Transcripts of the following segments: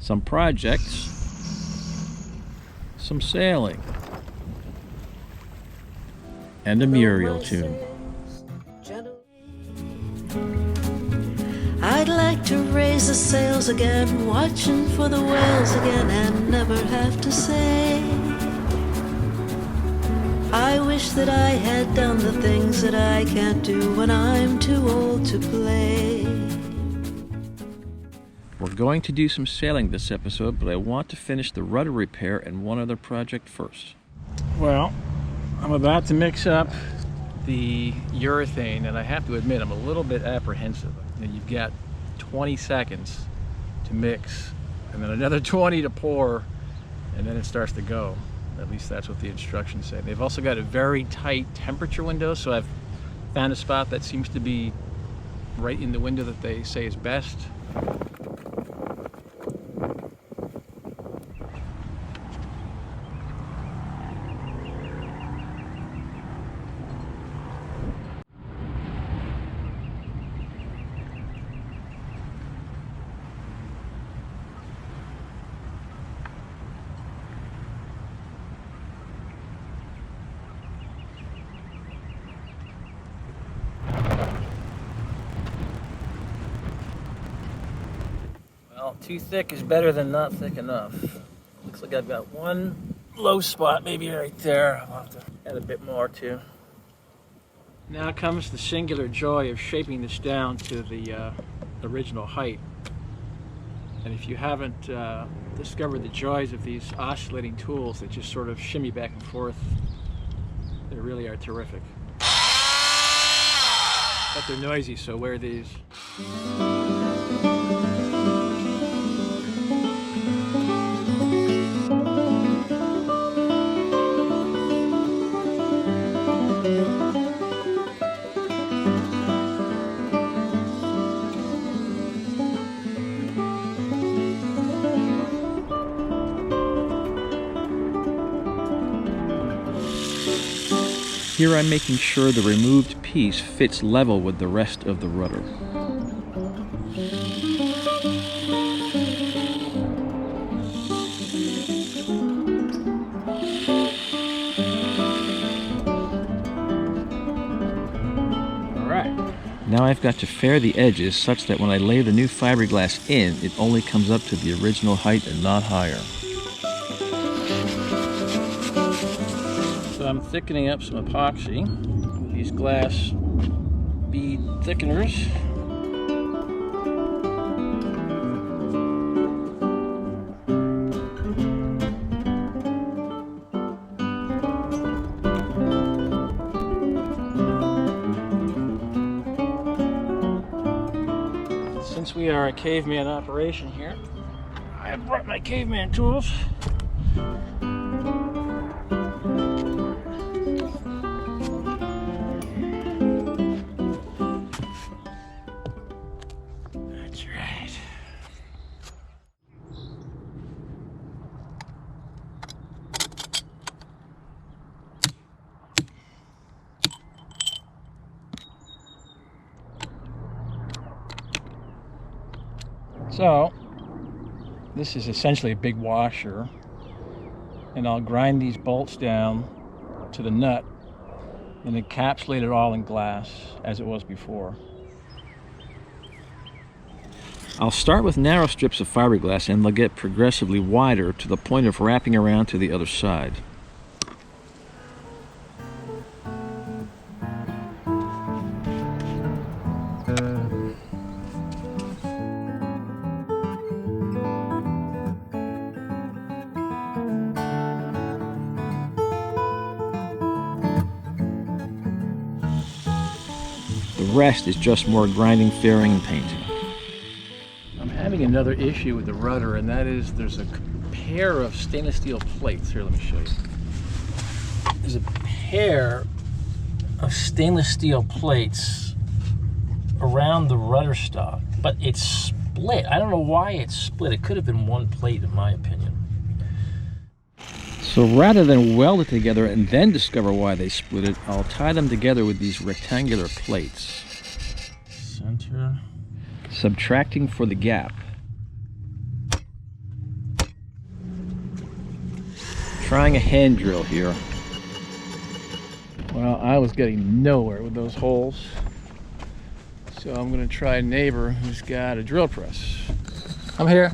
some projects, some sailing, and a Muriel tune. I'd like to raise the sails again, watching for the whales again, and never have to say I wish that I had done the things that I can't do when I'm too old to play. We're going to do some sailing this episode, but I want to finish the rudder repair and one other project first. Well, I'm about to mix up the urethane, and I have to admit I'm a little bit apprehensive. You've got 20 seconds to mix, and then another 20 to pour, and then it starts to go. At least that's what the instructions say. They've also got a very tight temperature window, so I've found a spot that seems to be right in the window that they say is best. Well, too thick is better than not thick enough. Looks like I've got one low spot maybe right there. I'll have to add a bit more too. Now comes the singular joy of shaping this down to the original height. And if you haven't discovered the joys of these oscillating tools that just sort of shimmy back and forth, they really are terrific. But they're noisy, so wear these. Here I'm making sure the removed piece fits level with the rest of the rudder. Now I've got to fair the edges such that when I lay the new fiberglass in, it only comes up to the original height and not higher. So I'm thickening up some epoxy with these glass bead thickeners. Since we are a caveman operation here, I have brought my caveman tools. That's right. So, this is essentially a big washer, and I'll grind these bolts down to the nut and encapsulate it all in glass as it was before. I'll start with narrow strips of fiberglass and they'll get progressively wider to the point of wrapping around to the other side. The rest is just more grinding, fairing, and painting. I'm having another issue with the rudder, and that is there's a pair of stainless steel plates. Here, let me show you. There's a pair of stainless steel plates around the rudder stock, but it's split. I don't know why it's split. It could have been one plate, in my opinion. So rather than weld it together and then discover why they split it, I'll tie them together with these rectangular plates. Center. Subtracting for the gap. trying a hand drill here. Well, I was getting nowhere with those holes, so I'm going to try a neighbor who's got a drill press. I'm here.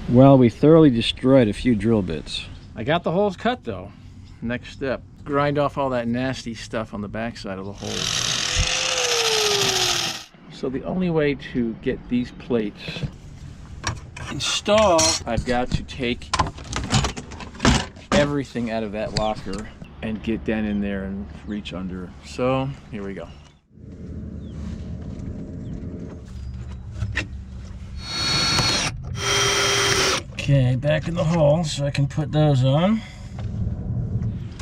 Well, we thoroughly destroyed a few drill bits. I got the holes cut though. Next step, grind off all that nasty stuff on the backside of the hole. So the only way to get these plates installed, I've got to take everything out of that locker and get down in there and reach under. So here we go. Okay, back in the hole so I can put those on.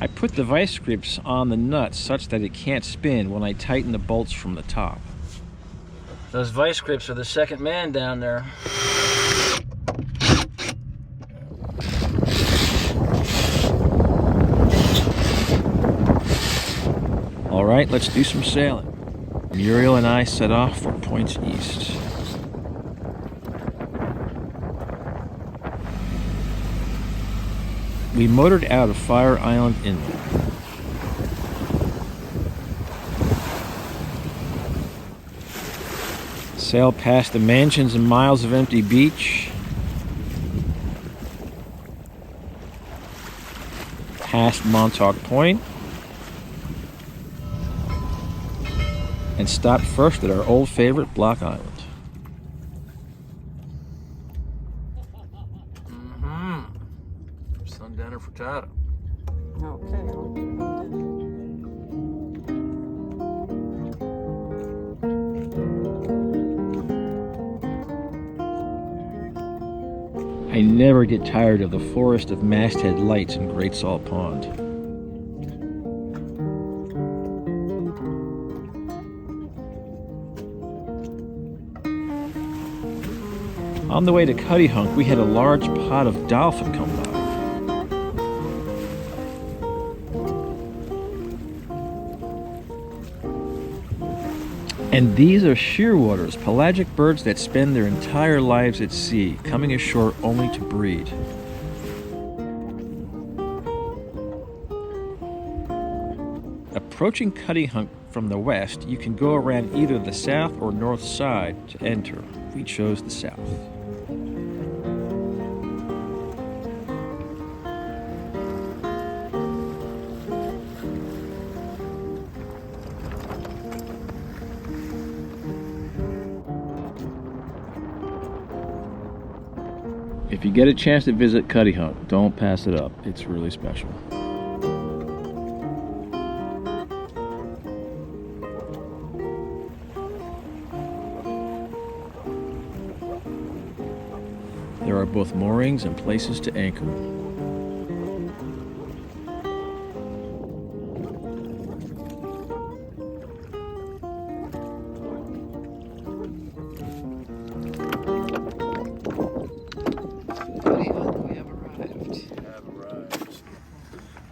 I put the vice grips on the nut such that it can't spin when I tighten the bolts from the top. Those vice grips are the second man down there. All right, let's do some sailing. Muriel and I set off for points east. We motored out of Fire Island Inlet. Sailed past the mansions and miles of empty beach. Past Montauk Point. And stopped first at our old favorite, Block Island. Sundowner frittata. I never get tired of the forest of masthead lights in Great Salt Pond. On the way to Cuttyhunk, we had a large pod of dolphin come by. And these are shearwaters, pelagic birds that spend their entire lives at sea, coming ashore only to breed. Approaching Cuttyhunk from the west, you can go around either the south or north side to enter. We chose the south. If you get a chance to visit Cuttyhunk, don't pass it up. It's really special. There are both moorings and places to anchor.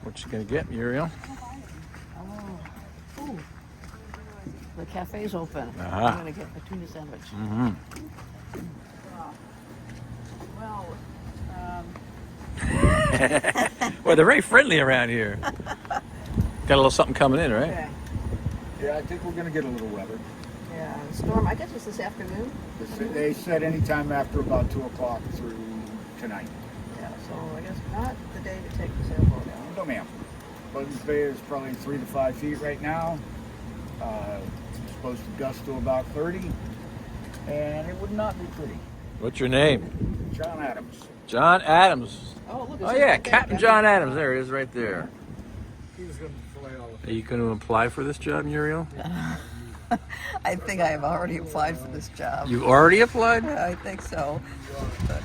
What you gonna get, Muriel? Oh, ooh. The cafe's open. Uh-huh. I'm gonna get a tuna sandwich. Mm-hmm. Well, Well, they're very friendly around here. Got a little something coming in, right? okay. Yeah, I think we're going to get a little weather. Yeah, storm. I guess it's this afternoon. They said anytime after about 2 o'clock through tonight. Yeah, so I guess not the day to take the sailboat out. No, ma'am. Buttons Bay is probably 3 to 5 feet right now. Supposed to gust to about 30, and it would not be pretty. What's your name? John Adams. John Adams. Oh, look. Oh yeah, Captain John Adams. There it is, right there. He was going to fillet all Are you going to apply for this job, Muriel? I think I have already applied for this job. You already applied? I think so.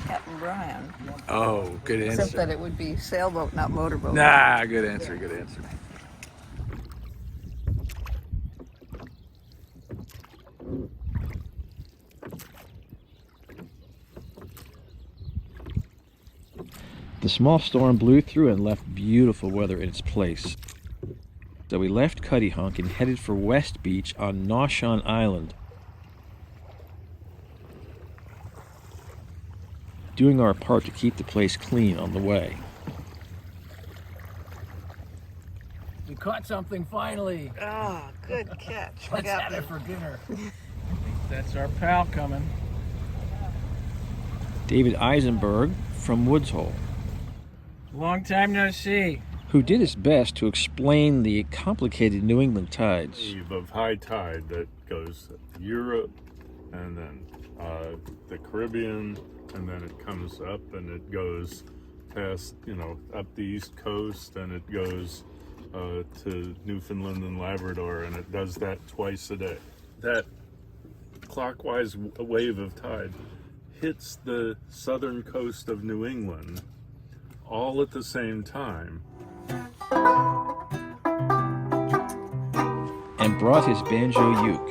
Captain Brian. Oh, good Except answer. that it would be sailboat, not motorboat. Nah, good answer, good answer. The small storm blew through and left beautiful weather in its place. that we left Cuttyhunk and headed for West Beach on Noshawn Island, doing our part to keep the place clean on the way. You caught something finally. Ah, good catch. Let's have it for dinner. That's our pal coming. David Eisenberg from Woods Hole, Long time no see. who did his best to explain the complicated New England tides. Eve of high tide that goes Europe and then the Caribbean, and then it comes up and it goes past, up the East Coast, and it goes to Newfoundland and Labrador, and it does that twice a day. That clockwise wave of tide hits the southern coast of New England all at the same time. And brought his banjo uke.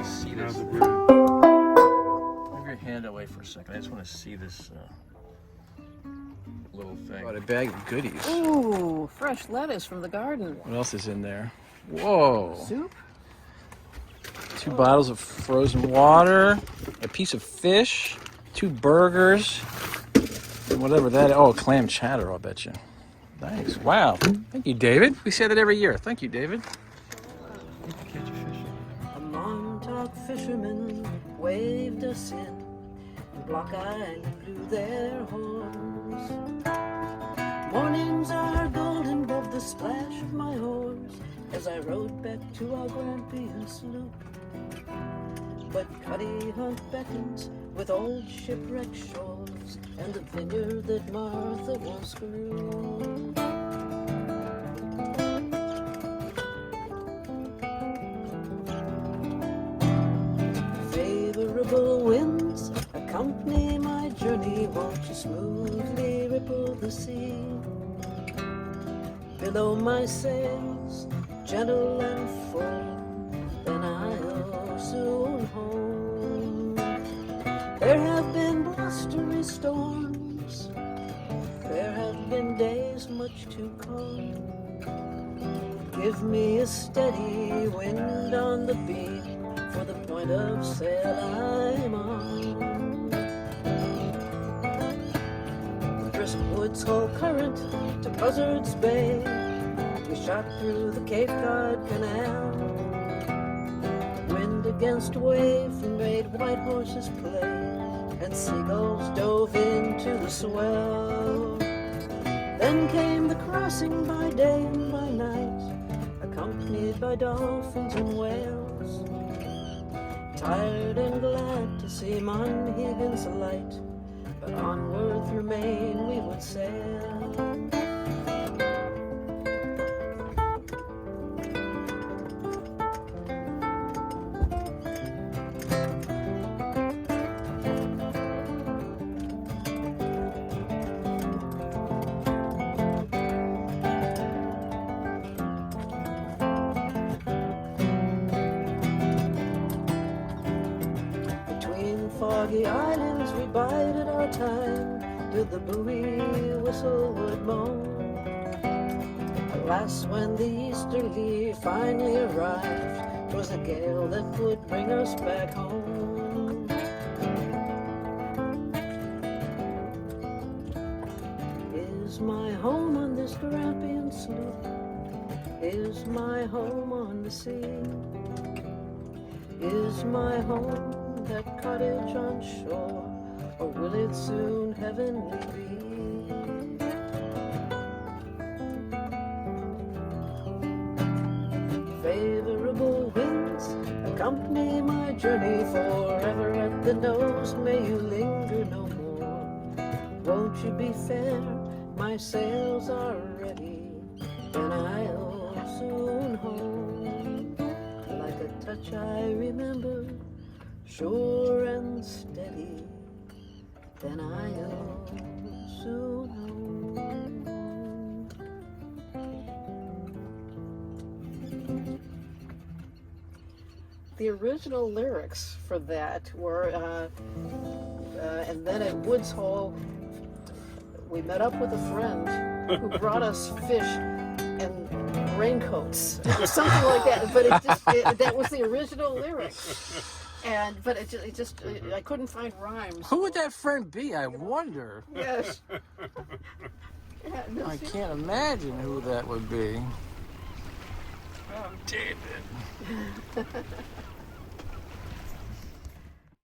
See this? Move your hand away for a second. I just want to see this little thing. Brought a bag of goodies. Ooh, fresh lettuce from the garden. What else is in there? Whoa. Soup? 2 bottles of frozen water, a piece of fish, 2 burgers, and whatever that is. Oh, clam chowder, I'll bet you. Nice. Wow. Thank you, David. We say that every year. Thank you, David. A Montauk fisherman waved us in. Block Island blew their horns. Mornings are golden above the splash of my oars as I rowed back to our Grampian sloop. But Cuttyhunk beckons with old shipwrecked shores and the vineyard that Martha once grew. Favorable winds accompany my journey, won't you smoothly ripple the sea? Below my sails, gentle and full, then I'll soon home. There have been blustery storms, there have been days much too cold. Give me a steady wind on the beat for the point of sail I'm on. Brisk Woods Hole current to Buzzard's Bay, we shot through the Cape Cod Canal. Wind against wave made white horses play, and seagulls dove into the swell. Then came the crossing by day and by night, accompanied by dolphins and whales. Tired and glad to see Monhegan's light, but onward through Maine we would sail. Foggy islands we bided our time, till the buoy whistle would moan. Alas, when the easterly finally arrived, 'twas a gale that would bring us back home. Is my home on this Grampian sloop? Is my home on the sea? Is my home that cottage on shore, or will it soon heavenly be? Favorable winds accompany my journey, forever at the nose may you linger no more. Won't you be fair? My sails are ready, and I'll soon home. Like a touch I remember, sure and steady, then I'll soon home. the original lyrics for that were, and then at Woods Hole, we met up with a friend who brought us fish and raincoats, or something like that. But that was the original lyric. But I couldn't find rhymes. Who would that friend be? I wonder. Yes. Yeah, no, I can't imagine who that would be. Oh, David.